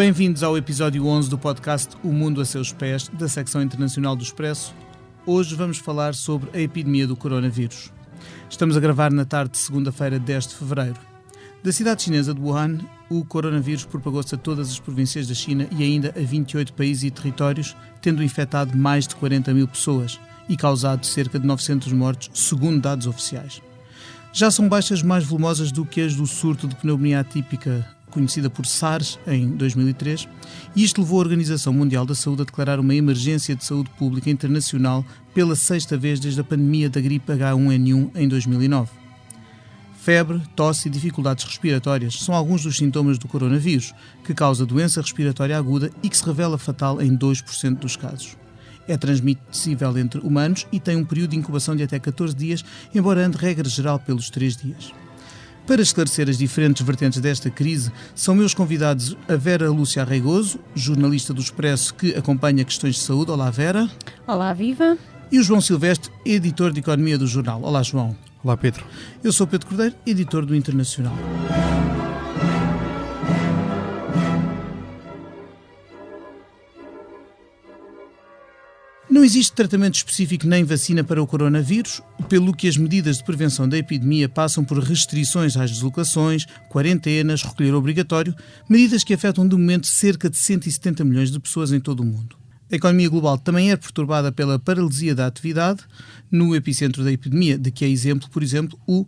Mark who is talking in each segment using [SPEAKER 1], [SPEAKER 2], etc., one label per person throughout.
[SPEAKER 1] Bem-vindos ao episódio 11 do podcast O Mundo a Seus Pés, da secção internacional do Expresso. Hoje vamos falar sobre a epidemia do coronavírus. Estamos a gravar na tarde de segunda-feira, 10 de fevereiro. Da cidade chinesa de Wuhan, o coronavírus propagou-se a todas as províncias da China e ainda a 28 países e territórios, tendo infectado mais de 40 mil pessoas e causado cerca de 900 mortos, segundo dados oficiais. Já são baixas mais volumosas do que as do surto de pneumonia atípica, conhecida por SARS, em 2003, e isto levou a Organização Mundial da Saúde a declarar uma emergência de saúde pública internacional pela sexta vez desde a pandemia da gripe H1N1 em 2009. Febre, tosse e dificuldades respiratórias são alguns dos sintomas do coronavírus, que causa doença respiratória aguda e que se revela fatal em 2% dos casos. É transmissível entre humanos e tem um período de incubação de até 14 dias, embora ande regra geral pelos 3 dias. Para esclarecer as diferentes vertentes desta crise, são meus convidados a Vera Lúcia Arreigoso, jornalista do Expresso que acompanha questões de saúde. Olá, Vera.
[SPEAKER 2] Olá, viva.
[SPEAKER 1] E o João Silvestre, editor de Economia do jornal. Olá, João.
[SPEAKER 3] Olá, Pedro.
[SPEAKER 1] Eu sou Pedro Cordeiro, editor do Internacional. Não existe tratamento específico nem vacina para o coronavírus, pelo que as medidas de prevenção da epidemia passam por restrições às deslocações, quarentenas, recolher obrigatório, medidas que afetam de momento cerca de 170 milhões de pessoas em todo o mundo. A economia global também é perturbada pela paralisia da atividade no epicentro da epidemia, de que é exemplo, por exemplo, o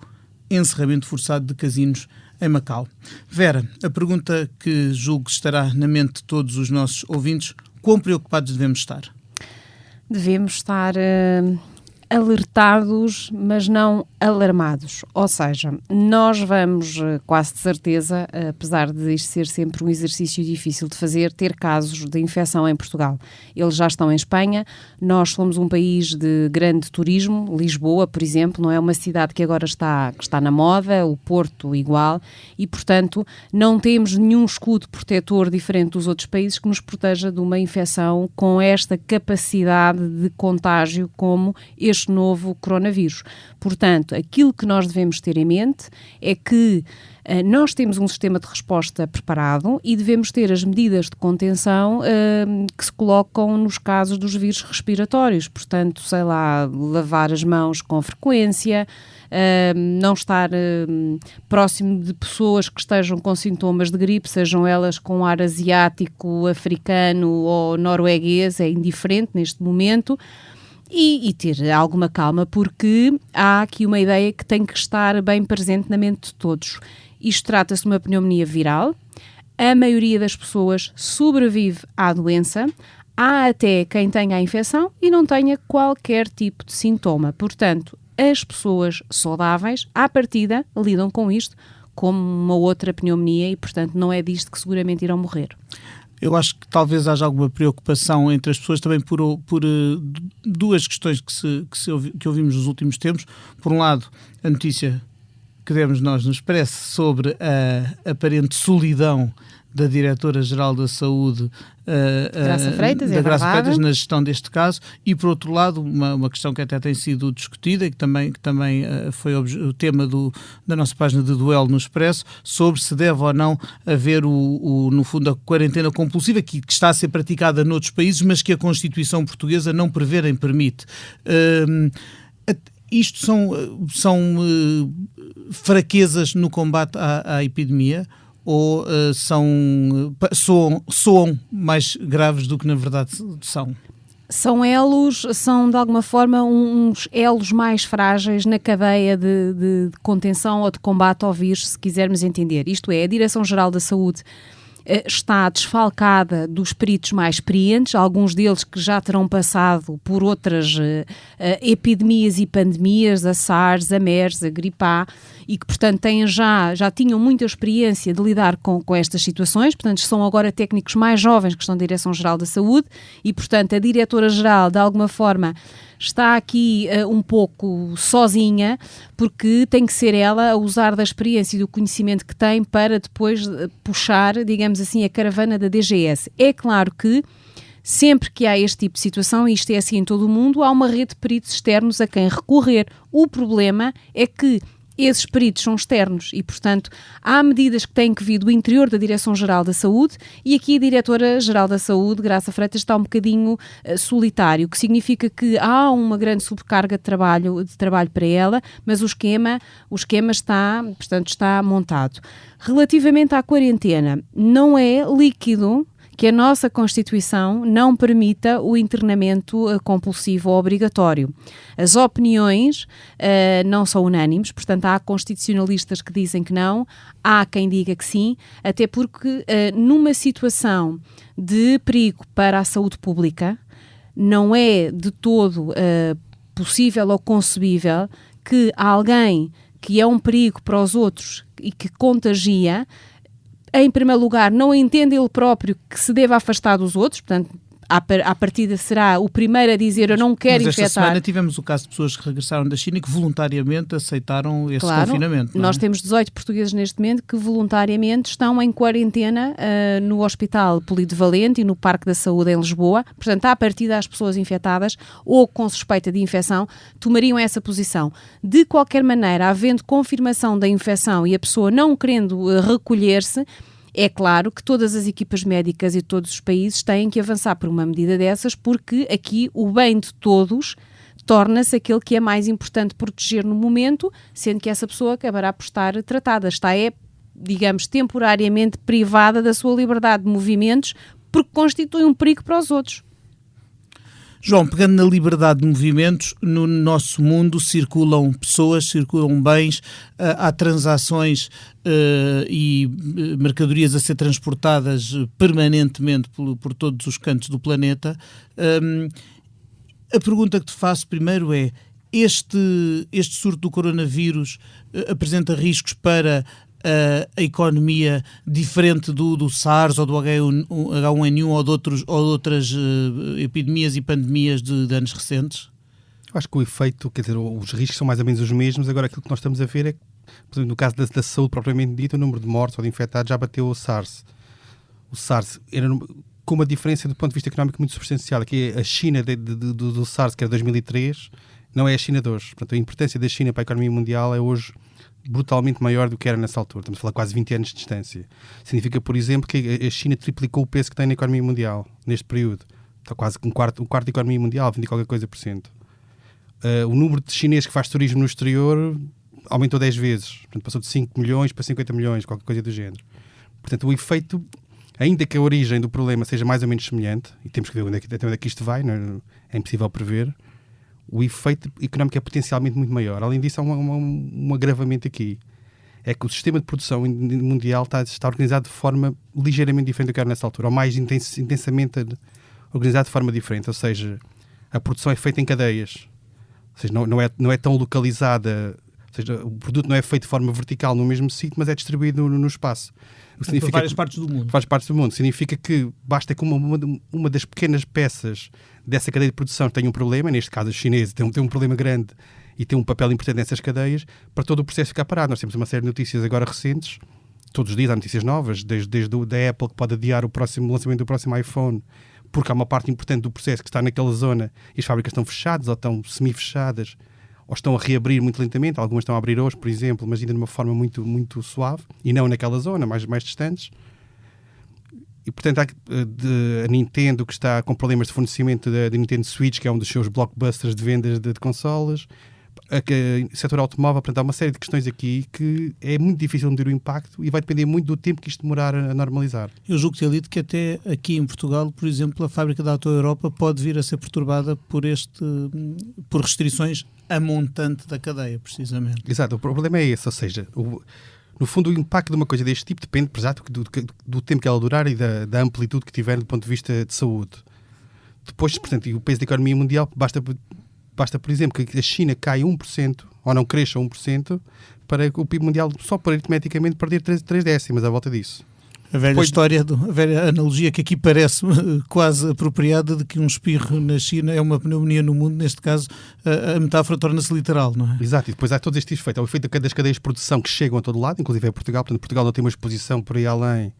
[SPEAKER 1] encerramento forçado de casinos em Macau. Vera, a pergunta que julgo estará na mente de todos os nossos ouvintes: quão preocupados devemos estar?
[SPEAKER 2] Devemos estar alertados, mas não alarmados. Ou seja, nós vamos, quase de certeza, apesar de isto ser sempre um exercício difícil de fazer, ter casos de infecção em Portugal. Eles já estão em Espanha, nós somos um país de grande turismo, Lisboa, por exemplo, não é uma cidade que agora está na moda, o Porto igual, e, portanto, não temos nenhum escudo protetor diferente dos outros países que nos proteja de uma infecção com esta capacidade de contágio como este novo coronavírus. Portanto, aquilo que nós devemos ter em mente é que nós temos um sistema de resposta preparado e devemos ter as medidas de contenção que se colocam nos casos dos vírus respiratórios. Portanto, sei lá, lavar as mãos com frequência, não estar próximo de pessoas que estejam com sintomas de gripe, sejam elas com ar asiático, africano ou norueguês, é indiferente neste momento. E ter alguma calma, porque há aqui uma ideia que tem que estar bem presente na mente de todos. Isto trata-se de uma pneumonia viral, a maioria das pessoas sobrevive à doença, há até quem tenha a infecção e não tenha qualquer tipo de sintoma. Portanto, as pessoas saudáveis, à partida, lidam com isto como uma outra pneumonia e, portanto, não é disto que seguramente irão morrer.
[SPEAKER 1] Eu acho que talvez haja alguma preocupação entre as pessoas também por duas questões que ouvimos nos últimos tempos. Por um lado, a notícia que demos nós no Expresso sobre a aparente solidão da Diretora-Geral da Saúde,
[SPEAKER 2] Graça Freitas,
[SPEAKER 1] na gestão deste caso, e por outro lado, uma questão que até tem sido discutida e que também foi o tema da nossa página de duelo no Expresso, sobre se deve ou não haver no fundo a quarentena compulsiva que está a ser praticada noutros países, mas que a Constituição portuguesa não prevê nem permite. Isto são fraquezas no combate à epidemia, ou soam mais graves do que na verdade são?
[SPEAKER 2] São de alguma forma uns elos mais frágeis na cadeia de contenção ou de combate ao vírus, se quisermos entender. Isto é, a Direção-Geral da Saúde está desfalcada dos peritos mais experientes, alguns deles que já terão passado por outras epidemias e pandemias, a SARS, a MERS, a gripe A, e que, portanto, já tinham muita experiência de lidar com estas situações, portanto, são agora técnicos mais jovens que estão na Direção-Geral da Saúde e, portanto, a Diretora-Geral, de alguma forma, está aqui um pouco sozinha, porque tem que ser ela a usar da experiência e do conhecimento que tem para depois puxar, digamos assim, a caravana da DGS. É claro que sempre que há este tipo de situação, e isto é assim em todo o mundo, há uma rede de peritos externos a quem recorrer. O problema é que esses peritos são externos e, portanto, há medidas que têm que vir do interior da Direção-Geral da Saúde e aqui a Diretora-Geral da Saúde, Graça Freitas, está um bocadinho solitário, o que significa que há uma grande sobrecarga de trabalho para ela, mas o esquema está montado. Relativamente à quarentena, não é líquido que a nossa Constituição não permita o internamento compulsivo ou obrigatório. As opiniões não são unânimes, portanto há constitucionalistas que dizem que não, há quem diga que sim, até porque numa situação de perigo para a saúde pública, não é de todo possível ou concebível que alguém que é um perigo para os outros e que contagia, em primeiro lugar, não entende ele próprio que se deve afastar dos outros, portanto, à partida será o primeiro a dizer eu não quero infectar.
[SPEAKER 1] Esta semana tivemos o caso de pessoas que regressaram da China e que voluntariamente aceitaram esse confinamento.
[SPEAKER 2] Nós temos 18 portugueses neste momento que voluntariamente estão em quarentena no Hospital Polivalente e no Parque da Saúde em Lisboa. Portanto, à partida as pessoas infectadas ou com suspeita de infecção tomariam essa posição. De qualquer maneira, havendo confirmação da infecção e a pessoa não querendo recolher-se, é claro que todas as equipas médicas e todos os países têm que avançar por uma medida dessas, porque aqui o bem de todos torna-se aquele que é mais importante proteger no momento, sendo que essa pessoa acabará por estar tratada. Digamos, temporariamente privada da sua liberdade de movimentos, porque constitui um perigo para os outros.
[SPEAKER 1] João, pegando na liberdade de movimentos, no nosso mundo circulam pessoas, circulam bens, há transações e mercadorias a ser transportadas permanentemente por todos os cantos do planeta. A pergunta que te faço primeiro é, este surto do coronavírus apresenta riscos para a economia diferente do SARS ou do H1N1 ou de outras epidemias e pandemias de anos recentes?
[SPEAKER 3] Eu acho que o efeito, quer dizer, os riscos são mais ou menos os mesmos. Agora aquilo que nós estamos a ver é que, por exemplo, no caso da saúde propriamente dita, o número de mortes ou de infectados já bateu o SARS. O SARS era com uma diferença do ponto de vista económico muito substancial. Aqui a China do SARS, que era 2003, não é a China de hoje. Portanto, a importância da China para a economia mundial é hoje brutalmente maior do que era nessa altura. Estamos a falar quase 20 anos de distância. Significa, por exemplo, que a China triplicou o peso que tem na economia mundial neste período. Está quase um quarto da economia mundial, 20 e qualquer coisa por cento. O número de chineses que faz turismo no exterior aumentou 10 vezes. Portanto, passou de 5 milhões para 50 milhões, qualquer coisa do género. Portanto, o efeito, ainda que a origem do problema seja mais ou menos semelhante, e temos que ver até onde é que isto vai, não é impossível prever, o efeito económico é potencialmente muito maior. Além disso, há um agravamento aqui. É que o sistema de produção mundial está organizado de forma ligeiramente diferente do que era nessa altura, ou mais intensamente organizado de forma diferente. Ou seja, a produção é feita em cadeias. Ou seja, não é tão localizada. Ou seja, o produto não é feito de forma vertical no mesmo sítio, mas é distribuído no espaço.
[SPEAKER 1] Por várias partes do mundo.
[SPEAKER 3] Várias partes do mundo. Significa que basta que uma das pequenas peças dessa cadeia de produção tenha um problema, neste caso os chineses têm um problema grande e têm um papel importante nessas cadeias, para todo o processo ficar parado. Nós temos uma série de notícias agora recentes, todos os dias há notícias novas, desde da Apple, que pode adiar o lançamento do próximo iPhone, porque há uma parte importante do processo que está naquela zona e as fábricas estão fechadas ou estão semi-fechadas, ou estão a reabrir muito lentamente. Algumas estão a abrir hoje, por exemplo, mas ainda de uma forma muito, muito suave, e não naquela zona, mais distantes. E, portanto, há a Nintendo, que está com problemas de fornecimento da Nintendo Switch, que é um dos seus blockbusters de vendas de consolas. O setor automóvel, portanto, há uma série de questões aqui que é muito difícil medir o impacto e vai depender muito do tempo que isto demorar a normalizar.
[SPEAKER 1] Eu julgo ter lido que até aqui em Portugal, por exemplo, a fábrica da Auto Europa pode vir a ser perturbada por restrições a montante da cadeia, precisamente.
[SPEAKER 3] Exato, o problema é esse, ou seja, no fundo o impacto de uma coisa deste tipo depende, exato, do tempo que ela durar e da amplitude que tiver do ponto de vista de saúde. Depois, portanto, o peso da economia mundial basta, por exemplo, que a China caia 1%, ou não cresça 1%, para o PIB mundial só por aritmeticamente perder 3 décimas à volta disso.
[SPEAKER 1] A velha analogia que aqui parece quase apropriada de que um espirro na China é uma pneumonia no mundo, neste caso a metáfora torna-se literal, não é?
[SPEAKER 3] Exato, e depois há todos estes efeitos. Há o efeito das cadeias de produção que chegam a todo lado, inclusive a Portugal. Portanto, Portugal não tem uma exposição por aí além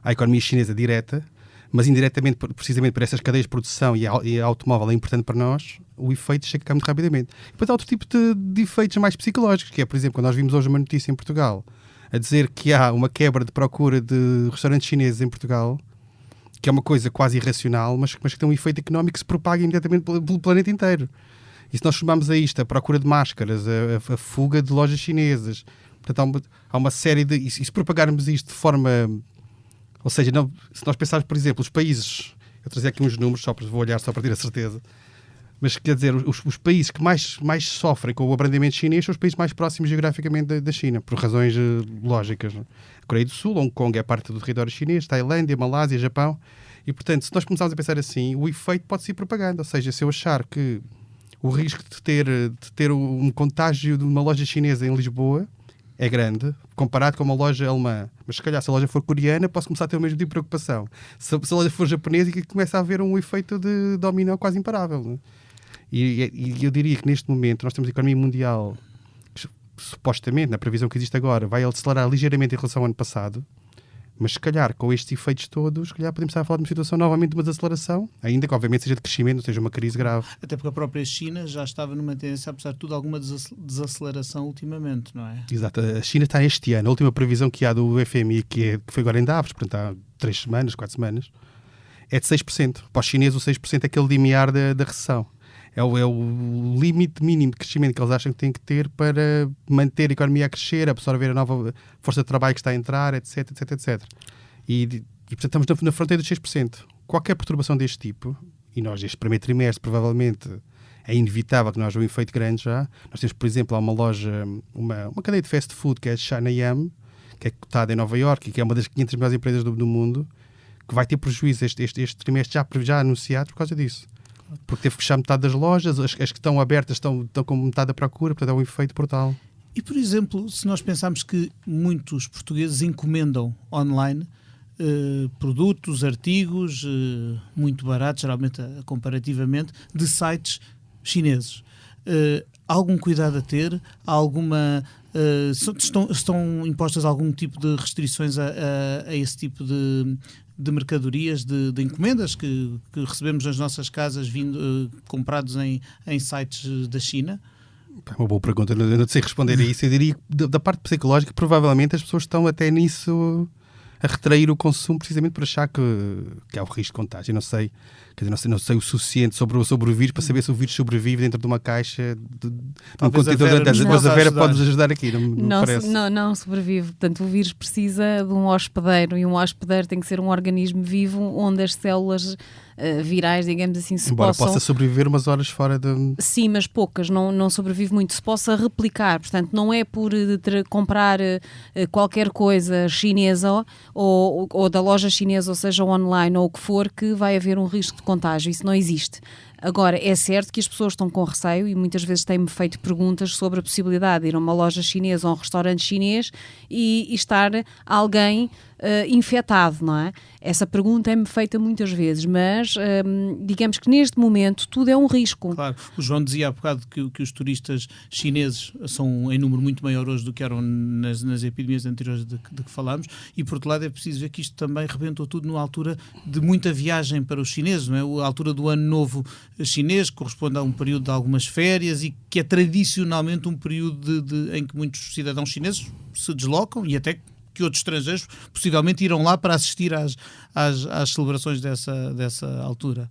[SPEAKER 3] à economia chinesa direta, mas indiretamente, precisamente por essas cadeias de produção e a automóvel é importante para nós, o efeito chega cá muito rapidamente. Depois há outro tipo de efeitos mais psicológicos, que é, por exemplo, quando nós vimos hoje uma notícia em Portugal a dizer que há uma quebra de procura de restaurantes chineses em Portugal, que é uma coisa quase irracional, mas que tem um efeito económico que se propaga imediatamente pelo planeta inteiro. E se nós somarmos a isto a procura de máscaras, a fuga de lojas chinesas, portanto há uma série de... E se propagarmos isto de forma... Ou seja, se nós pensarmos, por exemplo, os países... Eu trazer aqui uns números, vou olhar só para ter a certeza. Mas, quer dizer, os países que mais sofrem com o abrandamento chinês são os países mais próximos geograficamente da China, por razões lógicas. Não? A Coreia do Sul, Hong Kong é parte do território chinês, Tailândia, Malásia, Japão. E, portanto, se nós começarmos a pensar assim, o efeito pode ser propaganda. Ou seja, se eu achar que o risco de ter um contágio de uma loja chinesa em Lisboa é grande, comparado com uma loja alemã. Mas se calhar, se a loja for coreana, posso começar a ter o mesmo tipo de preocupação. Se a loja for japonesa, começa a haver um efeito de dominó quase imparável. Não? E eu diria que neste momento nós temos a economia mundial que, supostamente, na previsão que existe agora, vai acelerar ligeiramente em relação ao ano passado, mas se calhar com estes efeitos todos, se calhar podemos estar a falar de uma situação novamente de uma desaceleração, ainda que obviamente seja de crescimento, não seja uma crise grave.
[SPEAKER 1] Até porque a própria China já estava numa tendência, apesar de tudo, alguma desaceleração ultimamente, não é?
[SPEAKER 3] Exato, a China está este ano, a última previsão que há do FMI, que foi agora em Davos, portanto há 3 semanas, 4 semanas, é de 6%. Para os chineses o 6% é aquele limiar da recessão. É o limite mínimo de crescimento que eles acham que têm que ter para manter a economia a crescer, absorver a nova força de trabalho que está a entrar, etc, etc, etc. E portanto, estamos na fronteira dos 6%. Qualquer perturbação deste tipo, e nós, este primeiro trimestre, provavelmente, é inevitável que nós um efeito grande já. Nós temos, por exemplo, há uma loja, uma cadeia de fast food, que é a China Yum, que é cotada em Nova Iorque e que é uma das 500 melhores empresas do mundo, que vai ter prejuízo este trimestre já anunciado por causa disso. Porque teve que fechar metade das lojas, as que estão abertas estão com metade da procura, portanto é um efeito brutal.
[SPEAKER 1] E, por exemplo, se nós pensarmos que muitos portugueses encomendam online produtos, artigos muito baratos, geralmente comparativamente, de sites chineses. Há algum cuidado a ter? Há alguma... estão impostas algum tipo de restrições a esse tipo de mercadorias, de encomendas que recebemos nas nossas casas comprados em sites da China?
[SPEAKER 3] É uma boa pergunta, eu não sei responder a isso. Eu diria que da parte psicológica, provavelmente as pessoas estão até nisso a retrair o consumo precisamente por achar que há o risco de contágio. Eu não sei, não sei o suficiente sobre o vírus para saber se o vírus sobrevive dentro de uma caixa de um contentor. Depois a Vera pode nos ajudar aqui, não parece?
[SPEAKER 2] Não sobrevive. Portanto, o vírus precisa de um hospedeiro e um hospedeiro tem que ser um organismo vivo onde as células virais, digamos assim,
[SPEAKER 3] possa sobreviver umas horas fora de...
[SPEAKER 2] Sim, mas poucas, não sobrevive muito. Se possa replicar, portanto, não é por comprar qualquer coisa chinesa ou da loja chinesa, ou seja, online ou o que for, que vai haver um risco de contágio. Isso não existe. Agora, é certo que as pessoas estão com receio e muitas vezes têm-me feito perguntas sobre a possibilidade de ir a uma loja chinesa ou a um restaurante chinês e estar alguém infectado, não é? Essa pergunta é-me feita muitas vezes, mas digamos que neste momento tudo é um risco.
[SPEAKER 1] Claro, o João dizia há bocado que os turistas chineses são em número muito maior hoje do que eram nas epidemias anteriores de que falámos, e por outro lado é preciso ver que isto também rebentou tudo numa altura de muita viagem para os chineses, não é? A altura do ano novo chinês corresponde a um período de algumas férias e que é tradicionalmente um período em que muitos cidadãos chineses se deslocam e até que outros estrangeiros possivelmente irão lá para assistir às celebrações dessa altura.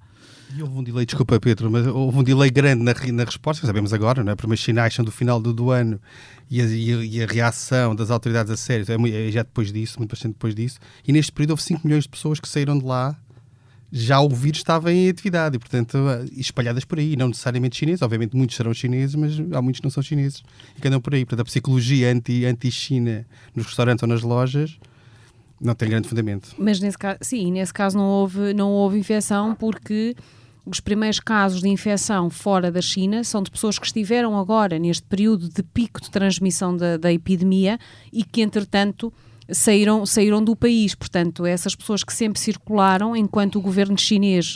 [SPEAKER 3] E houve um delay, desculpa Pedro, mas houve um delay grande na resposta, sabemos agora, não é? Primeiros sinais são do final do ano e a reação das autoridades a sério é já depois disso, muito bastante depois disso, e neste período houve 5 milhões de pessoas que saíram de lá, já o vírus estava em atividade e, portanto, espalhadas por aí, não necessariamente chineses, obviamente muitos serão chineses, mas há muitos que não são chineses e que andam por aí. Portanto, a psicologia anti-China nos restaurantes ou nas lojas não tem grande fundamento.
[SPEAKER 2] Mas nesse caso não houve infecção, porque os primeiros casos de infecção fora da China são de pessoas que estiveram agora neste período de pico de transmissão da epidemia e que, entretanto, saíram do país. Portanto, essas pessoas que sempre circularam enquanto o governo chinês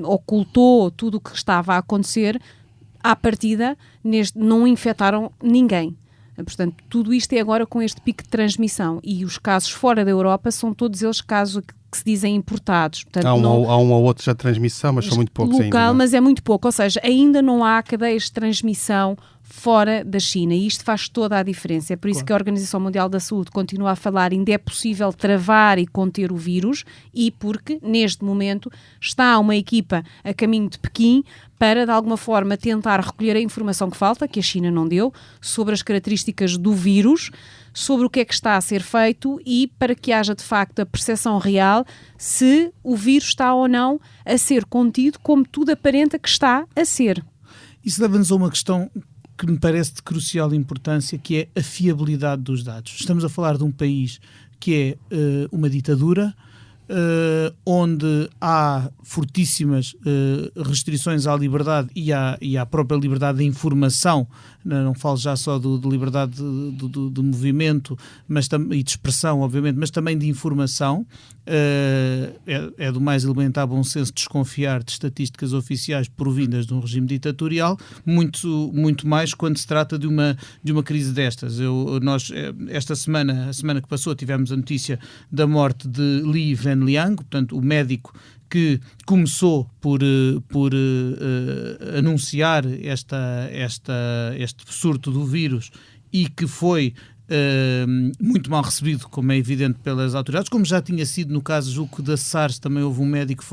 [SPEAKER 2] ocultou tudo o que estava a acontecer, à partida não infectaram ninguém. Portanto, tudo isto é agora com este pico de transmissão, e os casos fora da Europa são todos eles casos que se dizem importados. Portanto,
[SPEAKER 3] há um ou outro já de transmissão, mas são muito poucos
[SPEAKER 2] local,
[SPEAKER 3] ainda.
[SPEAKER 2] Mas é muito pouco, ou seja, ainda não há cadeias de transmissão fora da China, e isto faz toda a diferença. É por isso que a Organização Mundial da Saúde continua a falar ainda é possível travar e conter o vírus, e porque neste momento está uma equipa a caminho de Pequim para de alguma forma tentar recolher a informação que falta, que a China não deu, sobre as características do vírus, sobre o que é que está a ser feito e para que haja de facto a percepção real se o vírus está ou não a ser contido, como tudo aparenta que está a ser.
[SPEAKER 1] Isso leva-nos a uma questão que me parece de crucial importância, que é a fiabilidade dos dados. Estamos a falar de um país que é uma ditadura, onde há fortíssimas restrições à liberdade e à própria liberdade de informação. Não falo já só de liberdade de movimento e de expressão, obviamente, mas também de informação. É do mais elementar bom senso desconfiar de estatísticas oficiais provindas de um regime ditatorial, muito mais quando se trata de uma crise destas. Nós, esta semana, a semana que passou, tivemos a notícia da morte de Li Wenliang, portanto, o médico que começou por anunciar este surto do vírus e que foi muito mal recebido, como é evidente, pelas autoridades, como já tinha sido no caso, julgo, da SARS, também houve um médico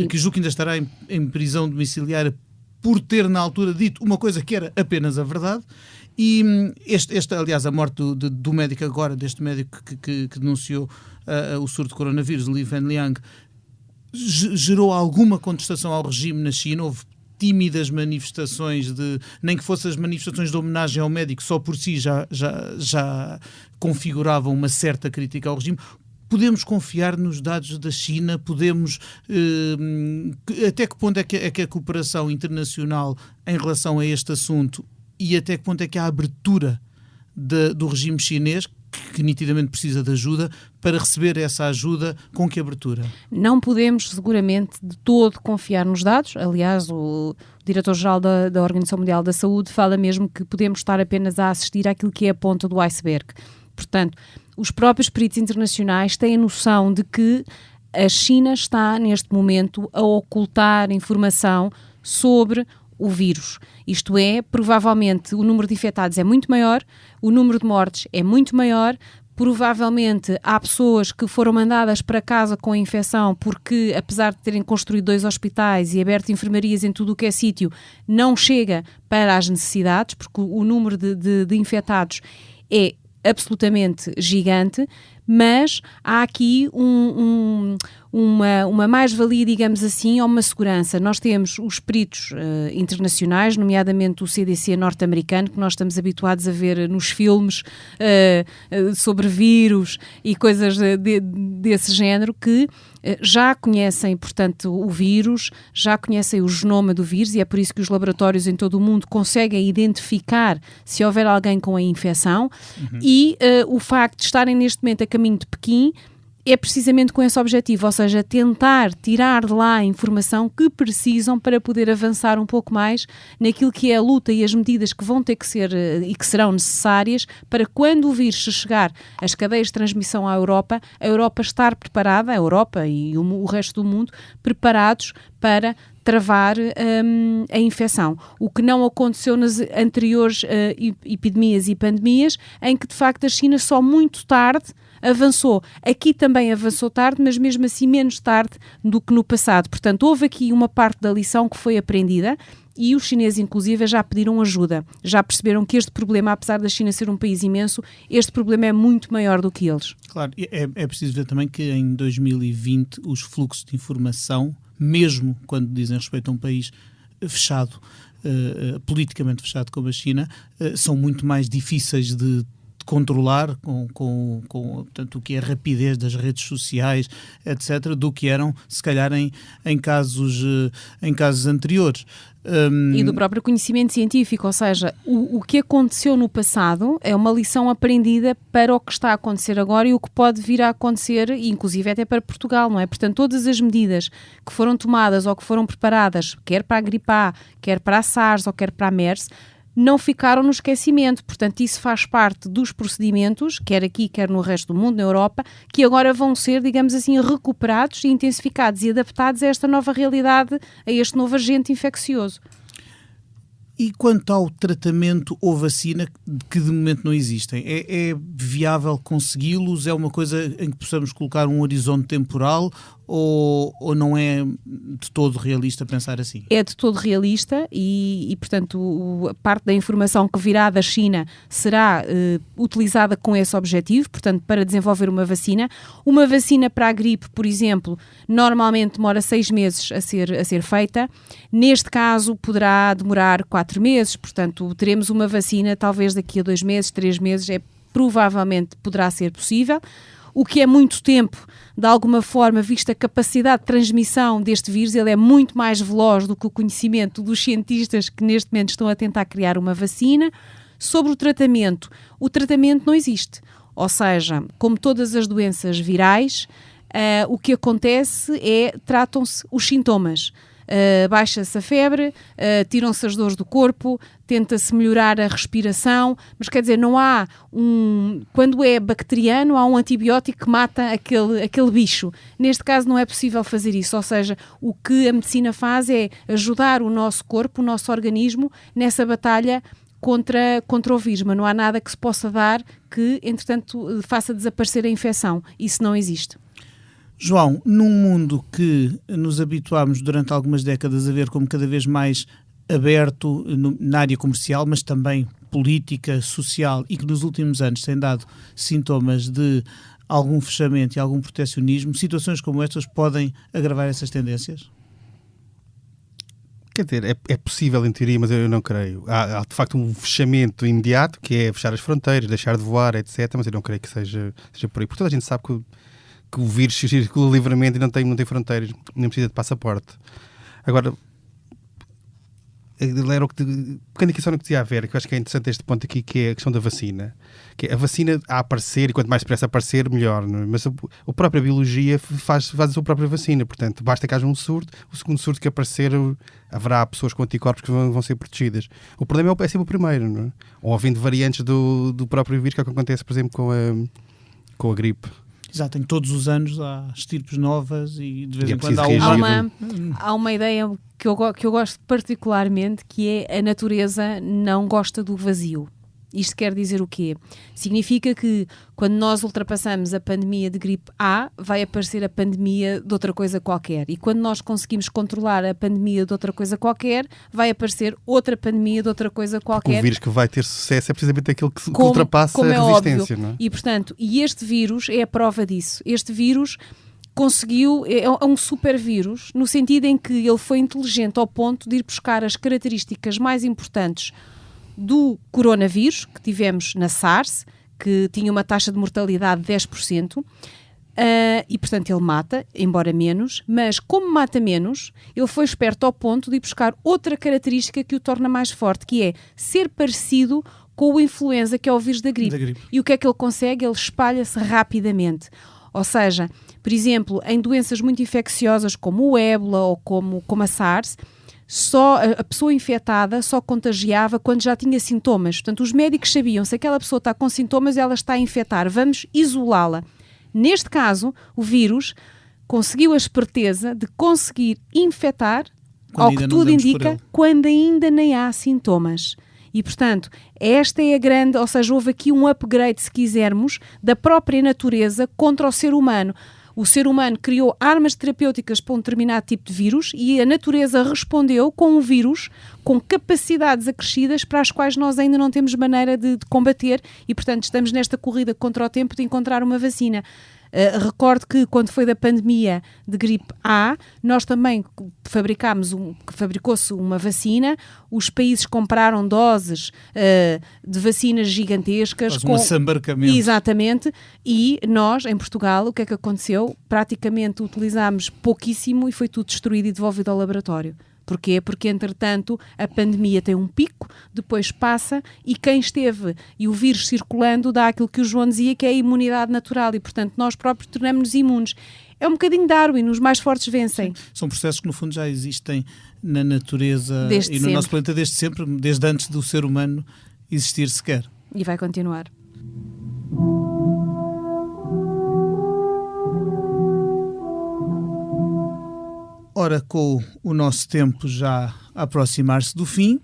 [SPEAKER 1] que julgo que ainda estará em prisão domiciliária por ter na altura dito uma coisa que era apenas a verdade. E aliás, a morte do médico agora, deste médico que denunciou o surto de coronavírus, Li Wenliang, gerou alguma contestação ao regime na China. Houve tímidas manifestações, nem que fossem as manifestações de homenagem ao médico, só por si já configuravam uma certa crítica ao regime. Podemos confiar nos dados da China? Podemos... até que ponto é que a cooperação internacional em relação a este assunto, e até que ponto é que há abertura do regime chinês, que nitidamente precisa de ajuda, para receber essa ajuda? Com que abertura?
[SPEAKER 2] Não podemos seguramente de todo confiar nos dados. Aliás, o diretor-geral da Organização Mundial da Saúde fala mesmo que podemos estar apenas a assistir àquilo que é a ponta do iceberg. Portanto, os próprios peritos internacionais têm a noção de que a China está neste momento a ocultar informação sobre o vírus. Isto é, provavelmente o número de infectados é muito maior, o número de mortes é muito maior, provavelmente há pessoas que foram mandadas para casa com a infecção porque, apesar de terem construído 2 hospitais e aberto enfermarias em tudo o que é sítio, não chega para as necessidades, porque o número de infectados é absolutamente gigante, mas há aqui uma mais-valia, digamos assim, ou uma segurança. Nós temos os peritos internacionais, nomeadamente o CDC norte-americano, que nós estamos habituados a ver nos filmes sobre vírus e coisas desse género, que já conhecem, portanto, o vírus, já conhecem o genoma do vírus, e é por isso que os laboratórios em todo o mundo conseguem identificar se houver alguém com a infecção. E o facto de estarem neste momento a caminho de Pequim é precisamente com esse objetivo, ou seja, tentar tirar de lá a informação que precisam para poder avançar um pouco mais naquilo que é a luta e as medidas que vão ter que ser e que serão necessárias para, quando o vírus chegar às cadeias de transmissão à Europa, a Europa estar preparada, a Europa e o resto do mundo, preparados para travar a infecção. O que não aconteceu nas anteriores epidemias e pandemias, em que de facto a China só muito tarde avançou. Aqui também avançou tarde, mas mesmo assim menos tarde do que no passado. Portanto, houve aqui uma parte da lição que foi aprendida, e os chineses, inclusive, já pediram ajuda. Já perceberam que este problema, apesar da China ser um país imenso, este problema é muito maior do que eles.
[SPEAKER 1] Claro, é preciso ver também que em 2020 os fluxos de informação, mesmo quando dizem respeito a um país fechado, politicamente fechado como a China, são muito mais difíceis de controlar com portanto, o que é a rapidez das redes sociais, etc., do que eram, se calhar, em casos anteriores.
[SPEAKER 2] E do próprio conhecimento científico, ou seja, o que aconteceu no passado é uma lição aprendida para o que está a acontecer agora e o que pode vir a acontecer, inclusive até para Portugal, não é? Portanto, todas as medidas que foram tomadas ou que foram preparadas, quer para a gripe A, quer para a SARS ou quer para a MERS, não ficaram no esquecimento. Portanto, isso faz parte dos procedimentos, quer aqui, quer no resto do mundo, na Europa, que agora vão ser, digamos assim, recuperados e intensificados e adaptados a esta nova realidade, a este novo agente infeccioso.
[SPEAKER 1] E quanto ao tratamento ou vacina, que de momento não existem, é viável consegui-los? É uma coisa em que possamos colocar um horizonte temporal ou não é de todo realista pensar assim?
[SPEAKER 2] É de todo realista e portanto, a parte da informação que virá da China será utilizada com esse objetivo, portanto, para desenvolver uma vacina. Uma vacina para a gripe, por exemplo, normalmente demora 6 meses a ser feita. Neste caso, poderá demorar 4 meses, portanto, teremos uma vacina talvez daqui a 2 meses, 3 meses, provavelmente poderá ser possível. O que é muito tempo, de alguma forma, vista a capacidade de transmissão deste vírus, ele é muito mais veloz do que o conhecimento dos cientistas que neste momento estão a tentar criar uma vacina. Sobre o tratamento não existe. Ou seja, como todas as doenças virais, o que acontece é, tratam-se os sintomas. Baixa-se a febre, tiram-se as dores do corpo, tenta-se melhorar a respiração, mas quer dizer, não há quando é bacteriano, há um antibiótico que mata aquele bicho. Neste caso não é possível fazer isso, ou seja, o que a medicina faz é ajudar o nosso corpo, o nosso organismo, nessa batalha contra o vírus, mas não há nada que se possa dar que, entretanto, faça desaparecer a infecção. Isso não existe.
[SPEAKER 1] João, num mundo que nos habituámos durante algumas décadas a ver como cada vez mais aberto na área comercial, mas também política, social, e que nos últimos anos tem dado sintomas de algum fechamento e algum protecionismo, situações como estas podem agravar essas tendências?
[SPEAKER 3] Quer dizer, é possível em teoria, mas eu não creio. Há de facto um fechamento imediato, que é fechar as fronteiras, deixar de voar, etc. Mas eu não creio que seja por aí. Porque toda a gente sabe que o vírus circula livremente e não tem fronteiras, nem precisa de passaporte. Agora, era o que pequena questão que dizia a Vera, que eu acho que é interessante este ponto aqui, que é a questão da vacina. Que é a vacina a aparecer, e quanto mais depressa aparecer, melhor. Não é? Mas a própria biologia faz a sua própria vacina. Portanto, basta que haja um surto, o segundo surto que aparecer, haverá pessoas com anticorpos que vão ser protegidas. O problema é sempre o primeiro, não é? Ou havendo variantes do próprio vírus, que é o que acontece, por exemplo, com a gripe.
[SPEAKER 1] Exato, em todos os anos há estirpes novas e de vez em quando
[SPEAKER 2] há uma ideia que eu gosto particularmente, que é a natureza não gosta do vazio. Isto quer dizer o quê? Significa que quando nós ultrapassamos a pandemia de gripe A, vai aparecer a pandemia de outra coisa qualquer. E quando nós conseguimos controlar a pandemia de outra coisa qualquer, vai aparecer outra pandemia de outra coisa qualquer.
[SPEAKER 3] Porque o vírus que vai ter sucesso é precisamente aquele que ultrapassa a resistência. Não é?
[SPEAKER 2] E, portanto, este vírus é a prova disso. Este vírus conseguiu, é um super vírus, no sentido em que ele foi inteligente ao ponto de ir buscar as características mais importantes do coronavírus, que tivemos na SARS, que tinha uma taxa de mortalidade de 10%, e portanto ele mata, embora menos, mas como mata menos, ele foi esperto ao ponto de ir buscar outra característica que o torna mais forte, que é ser parecido com o influenza, que é o vírus da gripe. E o que é que ele consegue? Ele espalha-se rapidamente. Ou seja, por exemplo, em doenças muito infecciosas como o ébola ou como a SARS, só a pessoa infectada só contagiava quando já tinha sintomas. Portanto, os médicos sabiam, se aquela pessoa está com sintomas, ela está a infectar, vamos isolá-la. Neste caso, o vírus conseguiu a esperteza de conseguir infectar, ao que tudo indica, quando ainda nem há sintomas. E, portanto, esta é a grande, ou seja, houve aqui um upgrade, se quisermos, da própria natureza contra o ser humano. O ser humano criou armas terapêuticas para um determinado tipo de vírus e a natureza respondeu com um vírus com capacidades acrescidas para as quais nós ainda não temos maneira de combater e, portanto, estamos nesta corrida contra o tempo de encontrar uma vacina. Recordo que quando foi da pandemia de gripe A, nós também fabricou-se uma vacina, os países compraram doses de vacinas gigantescas.
[SPEAKER 1] Um assambarcamento.
[SPEAKER 2] Exatamente, e nós, em Portugal, o que é que aconteceu? Praticamente utilizámos pouquíssimo e foi tudo destruído e devolvido ao laboratório. Porquê? Porque, entretanto, a pandemia tem um pico, depois passa e quem esteve e o vírus circulando dá aquilo que o João dizia, que é a imunidade natural e, portanto, nós próprios tornamos-nos imunes. É um bocadinho Darwin, os mais fortes vencem.
[SPEAKER 1] São processos que no fundo já existem na natureza
[SPEAKER 2] Desde
[SPEAKER 1] e no
[SPEAKER 2] sempre.
[SPEAKER 1] nosso planeta desde sempre, desde antes do ser humano existir sequer.
[SPEAKER 2] E vai continuar.
[SPEAKER 1] Ora, com o nosso tempo já a aproximar-se do fim,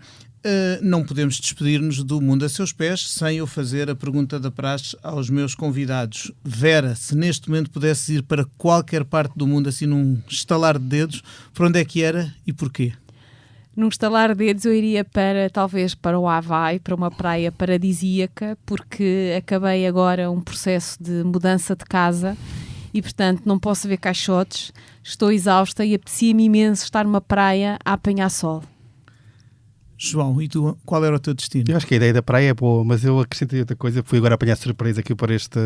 [SPEAKER 1] não podemos despedir-nos do Mundo a Seus Pés sem eu fazer a pergunta da praxe aos meus convidados. Vera, se neste momento pudesses ir para qualquer parte do mundo, assim num estalar de dedos, para onde é que era e porquê?
[SPEAKER 2] Num estalar de dedos eu iria talvez para o Havaí, para uma praia paradisíaca, porque acabei agora um processo de mudança de casa e, portanto, não posso ver caixotes, estou exausta e apetecia-me imenso estar numa praia a apanhar sol.
[SPEAKER 1] João, e tu, qual era o teu destino?
[SPEAKER 3] Eu acho que a ideia da praia é boa, mas eu acrescentei outra coisa. Fui agora apanhar surpresa aqui para este...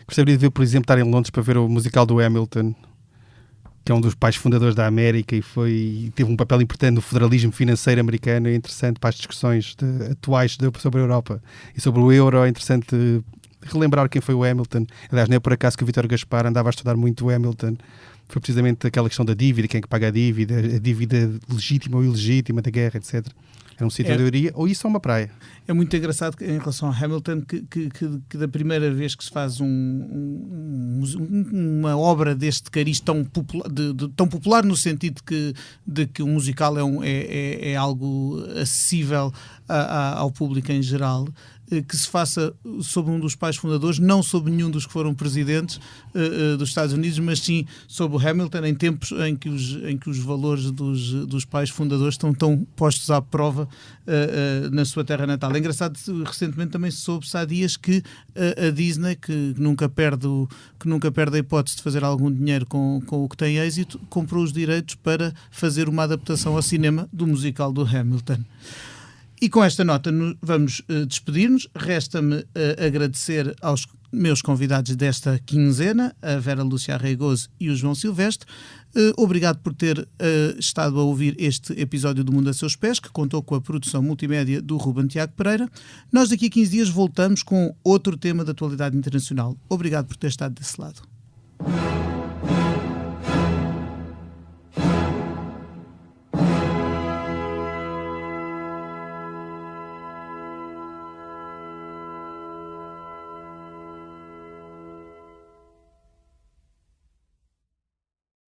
[SPEAKER 3] Gostaria de ver, por exemplo, estar em Londres para ver o musical do Hamilton, que é um dos pais fundadores da América e teve um papel importante no federalismo financeiro americano. É interessante para as discussões atuais sobre a Europa e sobre o euro. É interessante relembrar quem foi o Hamilton. Aliás, não é por acaso que o Vítor Gaspar andava a estudar muito o Hamilton. Foi precisamente aquela questão da dívida, quem é que paga a dívida legítima ou ilegítima da guerra, etc. Era um sítio onde eu iria, ou isso é uma praia.
[SPEAKER 1] É muito engraçado em relação a Hamilton que da primeira vez que se faz uma obra deste cariz tão popular no sentido de que o musical é algo acessível ao público em geral, que se faça sobre um dos pais fundadores, não sobre nenhum dos que foram presidentes dos Estados Unidos, mas sim sobre o Hamilton, em tempos em que os valores dos pais fundadores estão tão postos à prova na sua terra natal. É engraçado, recentemente também soube-se há dias que a Disney, que nunca perde a hipótese de fazer algum dinheiro com o que tem êxito, comprou os direitos para fazer uma adaptação ao cinema do musical do Hamilton. E com esta nota vamos despedir-nos. Resta-me agradecer aos meus convidados desta quinzena, a Vera Lúcia Arreigoso e o João Silvestre. Obrigado por ter estado a ouvir este episódio do Mundo a Seus Pés, que contou com a produção multimédia do Ruben Tiago Pereira. Nós daqui a 15 dias voltamos com outro tema da atualidade internacional. Obrigado por ter estado desse lado.